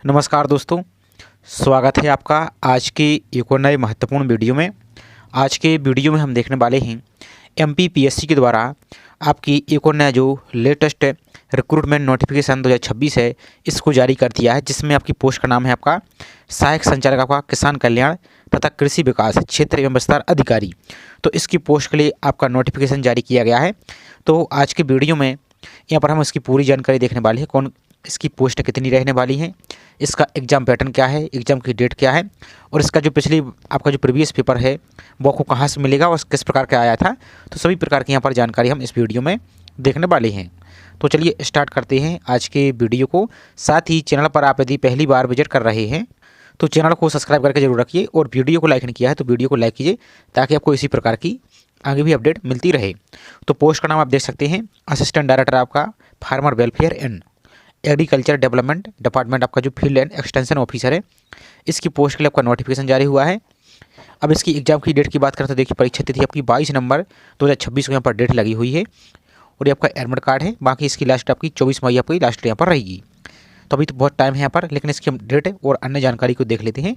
नमस्कार दोस्तों, स्वागत है आपका आज के एक और नए महत्वपूर्ण वीडियो में। आज के वीडियो में हम देखने वाले हैं एमपीपीएससी के द्वारा आपकी एक और नया जो लेटेस्ट रिक्रूटमेंट नोटिफिकेशन 2026 है, इसको जारी कर दिया है, जिसमें आपकी पोस्ट का नाम है आपका सहायक संचालक आपका किसान कल्याण तथा कृषि विकास क्षेत्र एवं विस्तार अधिकारी। तो इसकी पोस्ट के लिए आपका नोटिफिकेशन जारी किया गया है। तो आज के वीडियो में यहाँ पर हम इसकी पूरी जानकारी देखने वाले हैं। कौन इसकी पोस्ट कितनी रहने वाली हैं, इसका एग्ज़ाम पैटर्न क्या है, एग्ज़ाम की डेट क्या है, और इसका जो पिछली आपका जो प्रीवियस पेपर है वो आपको कहाँ से मिलेगा और किस प्रकार का आया था। तो सभी प्रकार की यहाँ पर जानकारी हम इस वीडियो में देखने वाले हैं। तो चलिए स्टार्ट करते हैं आज के वीडियो को। साथ ही चैनल पर आप यदि पहली बार विजिट कर रहे हैं तो चैनल को सब्सक्राइब करके जरूर रखिए, और वीडियो को लाइक नहीं किया है तो वीडियो को लाइक कीजिए, ताकि आपको इसी प्रकार की आगे भी अपडेट मिलती रहे। तो पोस्ट का नाम आप देख सकते हैं, असिस्टेंट डायरेक्टर आपका farmer welfare and agriculture development department आपका जो फील्ड एंड एक्सटेंशन ऑफिसर है, इसकी पोस्ट के लिए आपका नोटिफिकेशन जारी हुआ है। अब इसकी एग्जाम की डेट की बात करें तो देखिए, परीक्षा तिथि आपकी 22 नवंबर 2026 को यहाँ पर डेट लगी हुई है, और ये आपका एडमिट कार्ड है। बाकी इसकी लास्ट आपकी 24 मई आपकी लास्ट यहाँ पर रहेगी। तो अभी तो बहुत टाइम है यहाँ पर, लेकिन इसकी हम डेट और अन्य जानकारी को देख लेते हैं।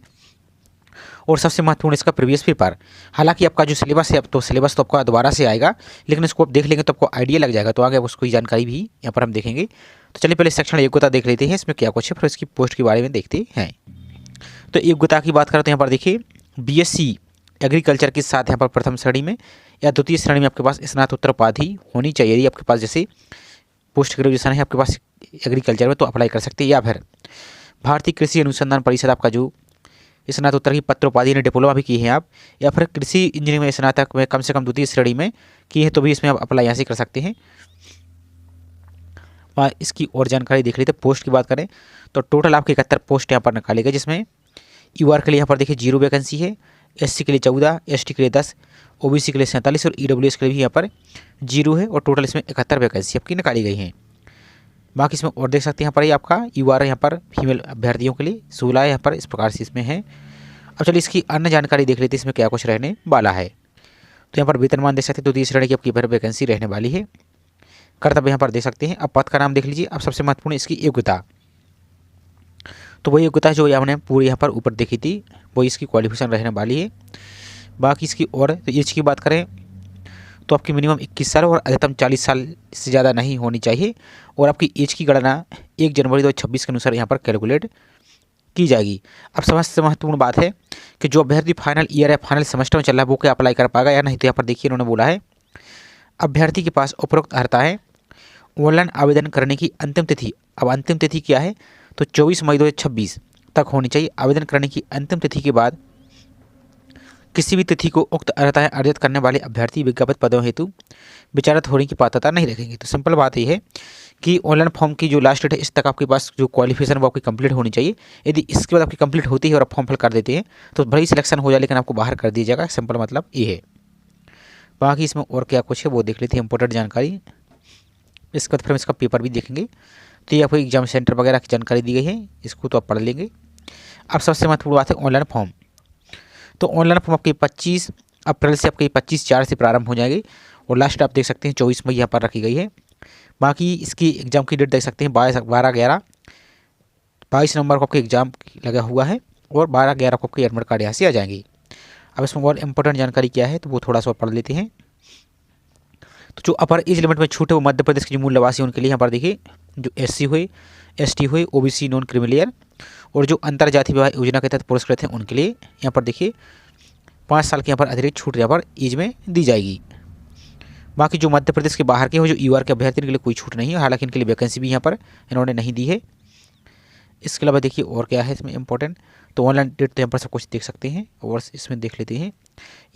और सबसे महत्वपूर्ण इसका प्रीवियस पेपर, हालांकि आपका जो सिलेबस है, अब तो सिलेबस तो आपका दोबारा से आएगा, लेकिन इसको आप देख लेंगे तो आपको आइडिया लग जाएगा। तो आगे उसको जानकारी भी यहाँ पर हम देखेंगे। तो चलिए पहले सेक्शन योग्यता देख लेते हैं, इसमें क्या कुछ है, फिर इसकी पोस्ट के बारे में देखते हैं। तो योग्यता की बात करें तो यहाँ पर देखिए, बीएससी एग्रीकल्चर के साथ यहाँ पर प्रथम श्रेणी में या द्वितीय श्रेणी में आपके पास स्नातकोत्तर उपाधि होनी चाहिए। यदि आपके पास जैसे पोस्ट ग्रेजुएशन है आपके पास एग्रीकल्चर में, तो अप्लाई कर सकते हैं। या फिर भारतीय कृषि अनुसंधान परिषद आपका जो स्नातकोत्तर की पत्र उपाधि ने डिप्लोमा भी की है आप, या फिर कृषि इंजीनियरिंग में स्नातक में कम से कम द्वितीय श्रेणी में की है, तो भी इसमें आप अप्लाई यहाँ से कर सकते हैं। इसकी और जानकारी देख लेते हैं। पोस्ट की बात करें तो टोटल आपके 71 पोस्ट यहाँ पर निकाले गए, जिसमें यूआर के लिए यहाँ पर देखिए 0 वैकेंसी है, एससी के लिए 14, एसटी के लिए 10, ओबीसी के लिए 47 और ईडब्ल्यूएस के लिए भी यहाँ पर 0 है, और टोटल इसमें 71 वैकेंसी आपकी निकाली गई हैं। बाकी इसमें और देख सकते हैं यहाँ पर आपका यूआर यहाँ पर फीमेल अभ्यर्थियों के लिए 16 यहाँ पर इस प्रकार से इसमें है। अब चलिए इसकी अन्य जानकारी देख लेते हैं, इसमें क्या कुछ रहने वाला है। तो यहाँ पर वेतनमान देख सकते हैं, तो तीसरी श्रेणी की आपकी वैकेंसी रहने वाली है। कर्तव्य यहाँ पर देख सकते हैं। अब पद का नाम देख लीजिए। अब सबसे महत्वपूर्ण इसकी योग्यता, तो वही योग्यता जो हमने पूरी यहाँ पर ऊपर देखी थी, वही इसकी क्वालिफिकेशन रहने वाली है। बाकी इसकी और एज की बात करें तो आपकी मिनिमम 21 साल और अधिकतम 40 साल से ज़्यादा नहीं होनी चाहिए, और आपकी एज की गणना 1 जनवरी 2026 के अनुसार यहाँ पर कैलकुलेट की जाएगी। अब सबसे महत्वपूर्ण बात है कि जो अभ्यर्थी फाइनल ईयर या फाइनल सेमेस्टर में चल रहा है वो क्या अप्लाई कर पाएगा या नहीं। तो यहाँ पर देखिए इन्होंने बोला है, अभ्यर्थी के पास उपरोक्त अर्हता है। ऑनलाइन आवेदन करने की अंतिम तिथि, अब अंतिम तिथि क्या है, तो 24 मई 2026 तक होनी चाहिए। आवेदन करने की अंतिम तिथि के बाद किसी भी तिथि को उक्त अर्हताएं अर्जित करने वाले अभ्यर्थी विज्ञापित पदों हेतु विचारित होने की पात्रता नहीं रखेंगे। तो सिंपल बात यह है कि ऑनलाइन फॉर्म की जो लास्ट डेट है, इस तक आपके पास जो क्वालिफिकेशन वो आपकी कंप्लीट होनी चाहिए। यदि इसके बाद आपकी कंप्लीट होती है और आप फॉर्म फिल कर देते हैं तो भले ही सिलेक्शन हो जाए, लेकिन आपको बाहर कर दिया जाएगा। सिंपल मतलब ये है। बाकी इसमें और क्या कुछ है वो देख लेते हैं, इंपॉर्टेंट जानकारी। इसके बाद फिर हम इसका पेपर भी देखेंगे। तो ये आपको एग्जाम सेंटर वगैरह की जानकारी दी गई है, इसको तो आप पढ़ लेंगे। अब सबसे महत्वपूर्ण बात है ऑनलाइन फॉर्म। तो ऑनलाइन फॉर्म आपके 25 अप्रैल से आपके 25/4 से प्रारंभ हो जाएगी, और लास्ट आप देख सकते हैं 24 मई यहाँ पर रखी गई है। बाकी इसकी एग्ज़ाम की डेट देख सकते हैं 22 नवंबर को आपके एग्ज़ाम लगा हुआ है, और 12/11 को आपके एडमिट कार्ड यहाँ से आ जाएंगी। अब इसमें और इम्पोर्टेंट जानकारी क्या है तो वो थोड़ा सा पढ़ लेते हैं। तो जो अपर एज लिमिट में छूट है वो मध्य प्रदेश के जो मूल निवासी उनके लिए यहाँ पर देखिए, जो एससी हुए, एसटी हुए, ओबीसी नॉन क्रिमिलियर, और जो अंतर जाति विवाह योजना के तहत पुरस्कृत हैं उनके लिए यहाँ पर देखिए 5 साल के यहाँ पर अतिरिक्त छूट यहाँ पर एज में दी जाएगी। बाकी जो मध्य प्रदेश के बाहर के हो, जो यूआर के अभ्यर्थी के लिए कोई छूट नहीं है, हालांकि इनके लिए वैकेंसी भी यहाँ पर इन्होंने नहीं दी है। इसके अलावा देखिए और क्या है इसमें इंपॉर्टेंट, तो ऑनलाइन डेट तो यहाँ पर सब कुछ देख सकते हैं, और इसमें देख लेते हैं।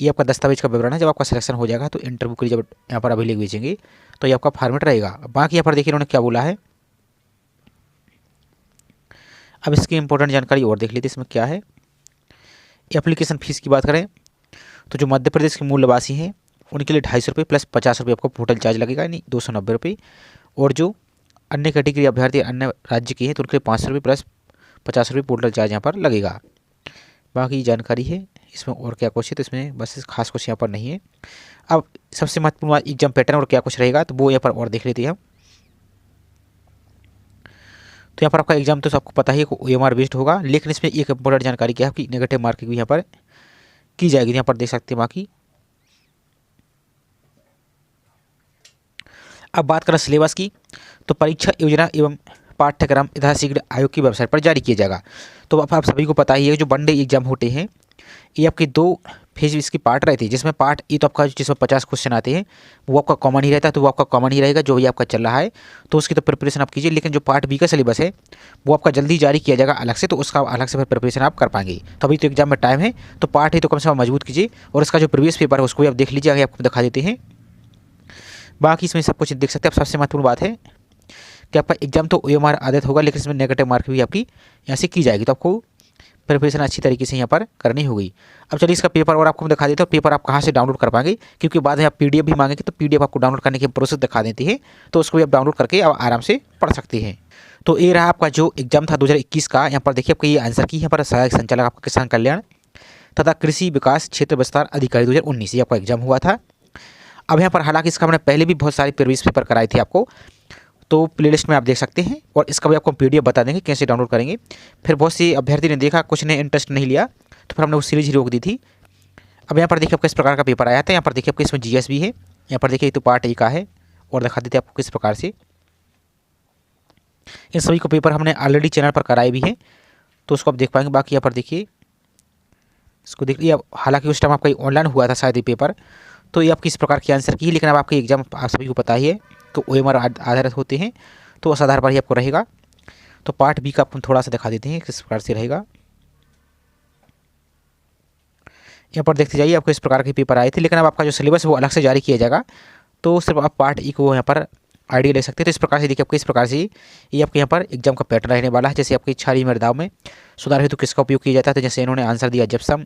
ये आपका दस्तावेज का विवरण है। जब आपका सिलेक्शन हो जाएगा तो इंटरव्यू के लिए जब यहाँ पर अभी भेजेंगे तो ये आपका फॉर्मेट रहेगा। बाकी यहाँ पर देखिए इन्होंने क्या बोला है। अब इसकी इंपॉर्टेंट जानकारी और देख लेते हैं, इसमें क्या है। एप्लीकेशन फ़ीस की बात करें तो जो मध्य प्रदेश के मूल निवासी हैं उनके लिए 250 रुपये प्लस 50 रुपये आपको पोर्टल चार्ज लगेगा, यानी 290 रुपये। और जो अन्य कैटेगरी अभ्यर्थी अन्य राज्य के हैं तो उनके लिए 500 रुपये प्लस 50 रुपये पोर्टल चार्ज यहाँ पर लगेगा। बाकी जानकारी है। इसमें और क्या कुछ है तो इसमें बस खास कुछ यहाँ पर नहीं है। अब सबसे महत्वपूर्ण एग्जाम पैटर्न और क्या कुछ रहेगा तो वो यहाँ पर और देख लेते हैं हम। तो यहाँ पर आपका एग्जाम तो सबको पता ही है OMR बेस्ड होगा, लेकिन इसमें एक इंपॉर्टेंट जानकारी क्या है कि नेगेटिव मार्किंग भी यहाँ पर की जाएगी। यहाँ पर देख सकते हैं बाकी। अब बात करें सिलेबस की, तो परीक्षा योजना एवं पाठ्यक्रम यथा शीघ्र आयोग की वेबसाइट पर जारी किया जाएगा। तो अब आप सभी को पता ही है जो वनडे एग्जाम होते हैं ये आपके 2 फेज इसकी पार्ट रहती है, जिसमें पार्ट ए तो आपका जिसमें 50 क्वेश्चन आते हैं वो आपका कॉमन ही रहता है, तो वो आपका कॉमन ही रहेगा जो भी आपका चल रहा है, तो उसकी तो प्रिपरेशन आप कीजिए। लेकिन जो पार्ट बी का सिलेबस है वो आपका जल्दी जारी किया जाएगा अलग से, तो उसका अलग से फिर प्रिपरेशन आप कर पाएंगे। तो अभी तो एग्जाम में टाइम है, तो पार्ट ए तो कम से कम मजबूत कीजिए, और इसका जो प्रीवियस पेपर है उसको भी आप देख लीजिए, आगे आपको दिखा देते हैं। बाकी इसमें सब कुछ देख सकते हैं। अब सबसे महत्वपूर्ण बात है कि आपका एग्जाम तो OMR आदत होगा, लेकिन इसमें नेगेटिव मार्क भी आपकी यहाँ से की जाएगी, तो आपको प्रिपरेशन अच्छी तरीके से यहाँ पर करनी होगी। अब चलिए इसका पेपर और आपको दिखा देते हैं, पेपर आप कहाँ से डाउनलोड कर पाएंगे, क्योंकि बाद में आप PDF भी मांगेंगे, तो PDF आपको डाउनलोड करने की प्रोसेस दिखा देती है, तो उसको भी आप डाउनलोड करके आप आराम से पढ़ सकते हैं। तो ये रहा आपका जो एग्जाम था 2021 का। यहाँ पर देखिए आपका ये आंसर की, यहाँ पर सहायक संचालक आपका किसान कल्याण तथा कृषि विकास क्षेत्र विस्तार अधिकारी 2019 ये आपका एग्जाम हुआ था। अब यहाँ पर हालांकि इसका हमने पहले भी बहुत सारे प्रीवियस पेपर कराए थे आपको, तो प्लेलिस्ट में आप देख सकते हैं, और इसका भी आपको PDF बता देंगे कैसे डाउनलोड करेंगे। फिर बहुत सी अभ्यर्थी ने देखा, कुछ ने इंटरेस्ट नहीं लिया, तो फिर हमने वो सीरीज ही रोक दी थी। अब यहाँ पर देखिए आपको किस प्रकार का पेपर आया था। यहाँ पर देखिए आपको इसमें GS भी है, यहाँ पर देखिए तो पार्ट ए का है, और दिखा देते हैं आपको किस प्रकार से। इन सभी को पेपर हमने ऑलरेडी चैनल पर कराए भी हैं, तो उसको आप देख पाएंगे। बाकी यहाँ पर देखिए इसको देख लिया, हालांकि उस टाइम आपका ऑनलाइन हुआ था शायद ये पेपर, तो ये आप किस प्रकार की आंसर की है, लेकिन अब आपके एग्जाम आप सभी को पता ही है तो OMR आधारित होते हैं, तो उस आधार पर ही आपको रहेगा। तो पार्ट बी का आपको थोड़ा सा दिखा देते हैं किस प्रकार से रहेगा। यहाँ पर देखते जाइए आपको इस प्रकार के पेपर आए थे, लेकिन अब आपका जो सिलेबस वो अलग से जारी किया जाएगा, तो सिर्फ आप पार्ट ई को यहाँ पर आइडिया ले सकते हैं। तो इस प्रकार से देखिए आपको इस प्रकार से ये आपके यहाँ पर एग्जाम का पैटर्न रहने वाला है। जैसे आपकी क्षारीय मृदाओं में सुधार हेतु किसका उपयोग किया जाता है, तो जैसे इन्होंने आंसर दिया जिप्सम।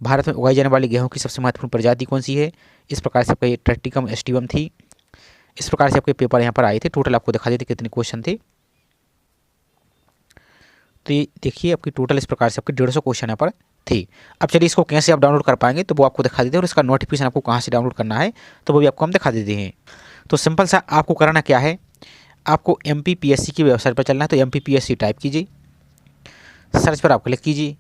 भारत में उगाई जाने वाली गेहूं की सबसे महत्वपूर्ण प्रजाति कौन सी है, इस प्रकार से आपका ये ट्रैक्टिकम एस्टिवम थी। इस प्रकार से आपके पेपर यहाँ पर आए थे। टोटल आपको दिखा देते कितने क्वेश्चन थे। तो ये देखिए आपकी टोटल इस प्रकार से आपके 150 क्वेश्चन यहाँ पर थे। अब चलिए इसको कैसे आप डाउनलोड कर पाएंगे, तो वो आपको दिखा देते हैं, और इसका नोटिफिकेशन आपको कहाँ से डाउनलोड करना है तो वो भी आपको हम दिखा देते हैं। तो सिंपल सा आपको कराना क्या है, आपको MPPSC की वेबसाइट पर चलना है। तो MPPSC टाइप कीजिए, सर्च पर आप क्लिक कीजिए।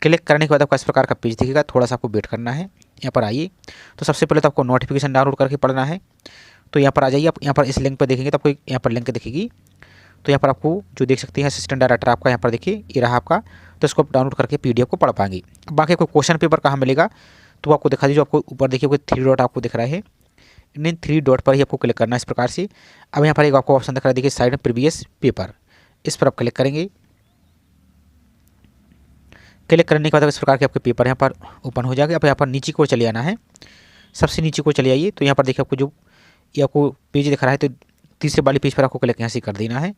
क्लिक करने के बाद आपका इस प्रकार का पेज दिखेगा, थोड़ा सा आपको वेट करना है। यहाँ पर आइए, तो सबसे पहले तो आपको नोटिफिकेशन डाउनलोड करके पढ़ना है। तो यहाँ पर आ जाइए, आप यहाँ पर इस लिंक पर देखेंगे तो आपको यहाँ पर लिंक दिखेगी। तो यहाँ पर आपको जो देख सकते हैं असिस्टेंट डायरेक्टर आपका यहाँ पर देखिए ये रहा आपका, तो इसको आप डाउनलोड करके PDF को पढ़ पाएंगे। बाकी आपको क्वेश्चन पेपर कहाँ मिलेगा, तो आपको दिखा दीजिए। आपको ऊपर देखिए कोई 3 डॉट आपको दिख रहा है, इन 3 डॉट पर ही आपको क्लिक करना है इस प्रकार से। अब यहाँ पर एक आपको ऑप्शन दिख रहा है, देखिए साइड में प्रीवियस पेपर, इस पर आप क्लिक करेंगे। क्लिक करने के बाद इस प्रकार के आपके पेपर यहाँ पर ओपन हो जाएगा। अब यहाँ पर नीचे को चले आना है, सबसे नीचे को चले आइए। तो यहाँ पर देखिए आपको जो ये आपको पेज दिख रहा है, तो तीसरे वाले पेज पर आपको क्लिक यहाँ से कर देना है,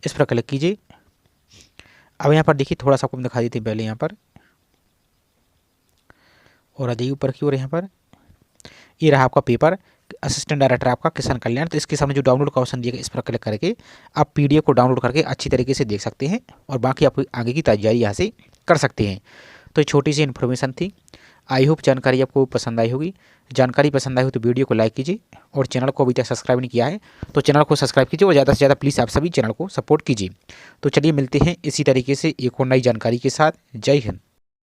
इस पर क्लिक कीजिए। अब यहाँ पर देखिए थोड़ा सा आपको दिखा देते हैं पहले यहाँ पर, और आ जाइए ऊपर की ओर। यहाँ पर ये रहा आपका पेपर, असिस्टेंट डायरेक्टर आपका किसान कल्याण। तो इसके सामने जो डाउनलोड का ऑप्शन दिया गया, इस पर क्लिक करके आप PDF को डाउनलोड करके अच्छी तरीके से देख सकते हैं, और बाकी आप आगे की तैयारी यहाँ से कर सकते हैं। तो छोटी सी इन्फॉर्मेशन थी, आई होप जानकारी आपको पसंद आई होगी। जानकारी पसंद आई हो तो वीडियो को लाइक कीजिए, और चैनल को अभी तक सब्सक्राइब नहीं किया है तो चैनल को सब्सक्राइब कीजिए, और ज़्यादा से ज़्यादा प्लीज़ आप सभी चैनल को सपोर्ट कीजिए। तो चलिए मिलते हैं इसी तरीके से एक और नई जानकारी के साथ। जय हिंद।